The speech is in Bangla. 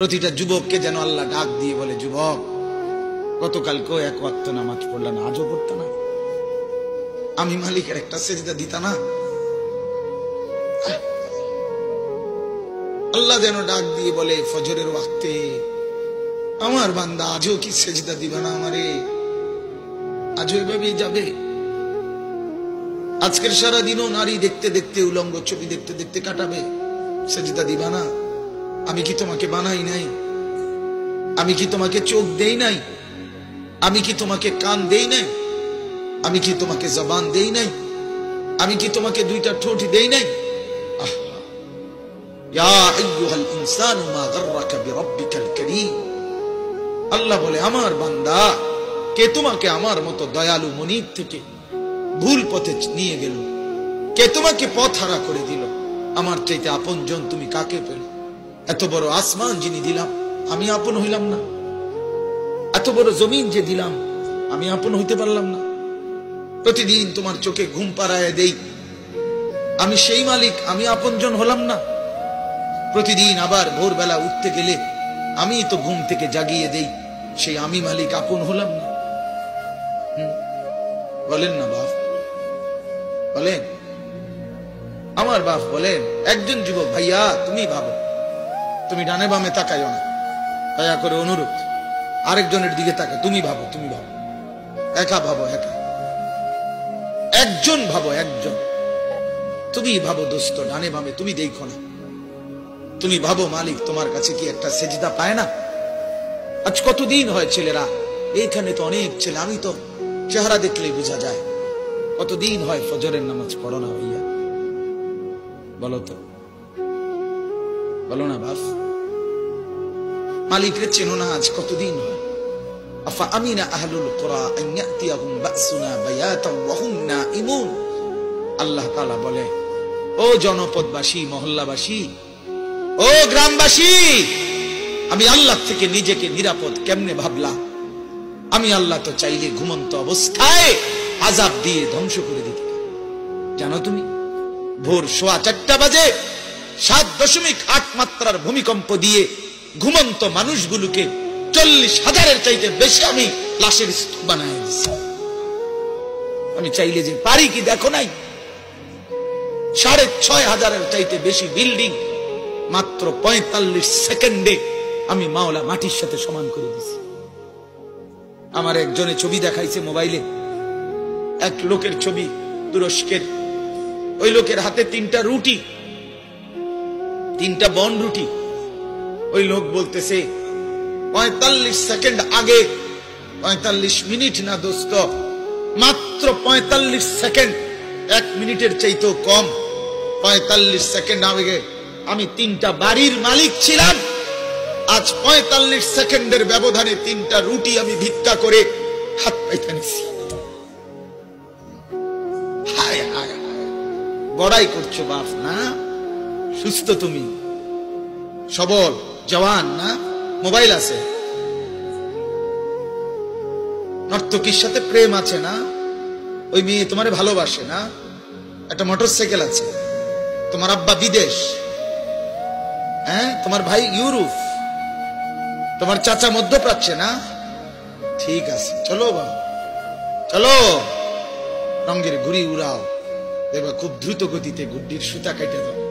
প্রতিটা যুবককে যেন আল্লাহ ডাক দিয়ে বলে, যুবক গতকালকেও এক ওয়াক্ত নামাজ পড়লা না, আজও পড়তা না? আমি মালিকের একটা সেজদা দিতা না? আল্লাহ যেন ডাক দিয়ে বলে ফজরের ওয়াক্তে, আমার বান্দা আজও কি সেজদা দিবা না আমারে? আজও এভাবেই যাবে? আজকের সারা দিনও নারী দেখতে দেখতে, উলঙ্গ ছবি দেখতে দেখতে কাটাবে, সেজদা দিবা না? আমি কি তোমাকে বানাই নাই? আমি কি তোমাকে চোখ দেই নাই? আমি কি তোমাকে কান দেই নাই? আমি কি তোমাকে জবান দেই নাই? আমি কি তোমাকে দুইটা ঠোঁট দেই নাই? ইয়া আইয়ুহাল ইনসানু মা গাররাকা বিরাব্বিকাল কারীম। আল্লাহ বলে, আমার বান্দা, কে তোমাকে আমার মতো দয়ালু মনিব থেকে ভুল পথে নিয়ে গেল? কে তোমাকে পথ হারা করে দিল? আমার চাইতে আপনজন তুমি কাকে পেলে? এত বড় আসমান যিনি দিলাম, আমি আপন হইলাম না? এত বড় জমিন যে দিলাম, আমি আপন হইতে পারলাম না? প্রতিদিন তোমার চোখে ঘুম পাড়ায় দেই, আমি সেই মালিক, আমি আপনজন হলাম না? প্রতিদিন আবার ভোরবেলা উঠতে গেলে আমি তো ঘুম থেকে জাগিয়ে দেই, সেই আমি মালিক আপন হলাম না? বলেন না বাপ, বলেন। আমার বাপ বলেন, একজন যুবক, ভাইয়া তুমি ভাবো, তুমি ডানে বামে তাকাইও না, দয়া করে অনুরোধ। আরেকজনের দিকে তাকায়, তুমি ভাবো, তুমি ভাবো, একা ভাবো, একা, একজন ভাবো, একজন। তুমি ভাবো দোস্ত, ডানে বামে তুমি দেখো না, তুমি ভাবো মালিক তোমার কাছে কি একটা সেজদা পায় না? আজ কতদিন হয় ছেলেরা, এইখানে তো অনেক ছেলে, আমি তো চেহারা দেখলেই বোঝা যায়, কতদিন হয় ফজরের নামাজ পড়ো না ভাইয়া? বলো তো, বলো না বাপ। মালিকরে চেনো না, আজ কতদিন হয়? আফা আমিনা আহলুল কুরা আন ইয়াতিয়াহুম বাসুনা বায়াতাও ওয়া হুম নাঈমুন। আল্লাহ তাআলা বলে, ও জনপদবাসী, মহল্লাবাসী, ও গ্রামবাসী, আমি আল্লাহ থেকে নিজেকে নিরাপদ কেমনে ভাবলা? আমি আল্লাহ তো চাইলে ঘুমন্ত অবস্থায় আযাব দিয়ে ধ্বংস করে দিতে। জানো তুমি, ভোর 4:15 বাজে 7.8 মাত্রার ভূমিকম্প দিয়ে ঘুমন্ত মানুষগুলোকে 40,000-এর চাইতে বেশি আমি লাশের স্তূপ বানায় দিছি। আমি চাইলে যে পারি কি দেখো নাই? 6,500-এর চাইতে বেশি বিল্ডিং মাত্র 45 সেকেন্ডে আমি মাওলা মাটির সাথে সমান করে দিছি। আমার একজনে ছবি দেখাইছে মোবাইলে, এক লোকের ছবি, তুরস্কের। ওই লোকের হাতে 3টা রুটি, 3টা বন রুটি। ওই লোক বলতেছে 45 সেকেন্ড আগে, 45 মিনিট না দোস্ত, মাত্র 45 সেকেন্ড, 1 মিনিটের চাইতেও কম। 45 সেকেন্ড আগে আমি 3টা বাড়ির মালিক ছিলাম। আজ 45 সেকেন্ডের ব্যবধানে 3টা রুটি আমি ভিক্ষা করে হাত পাইতে নিছি। হায় হায়, বড়াই করছো বাপ না? সুস্থ তুমি, সবল, জওয়ান না? মোবাইল আছে, নর্তকীর সাথে প্রেম আছে না? ওই মেয়ে তোমারে ভালোবাসে না? একটা মোটরসাইকেল আছে, তোমার আব্বা বিদেশ, হ্যাঁ, তোমার ভাই ইউরোপ, তোমার চাচা মধ্যপ্রাচ্যে না? ঠিক আছে, চলো বাবা, চলো রঙের ঘুড়ি উড়াও, দেখবা খুব দ্রুত গতিতে গুড্ডির সুতা কেটে দাও।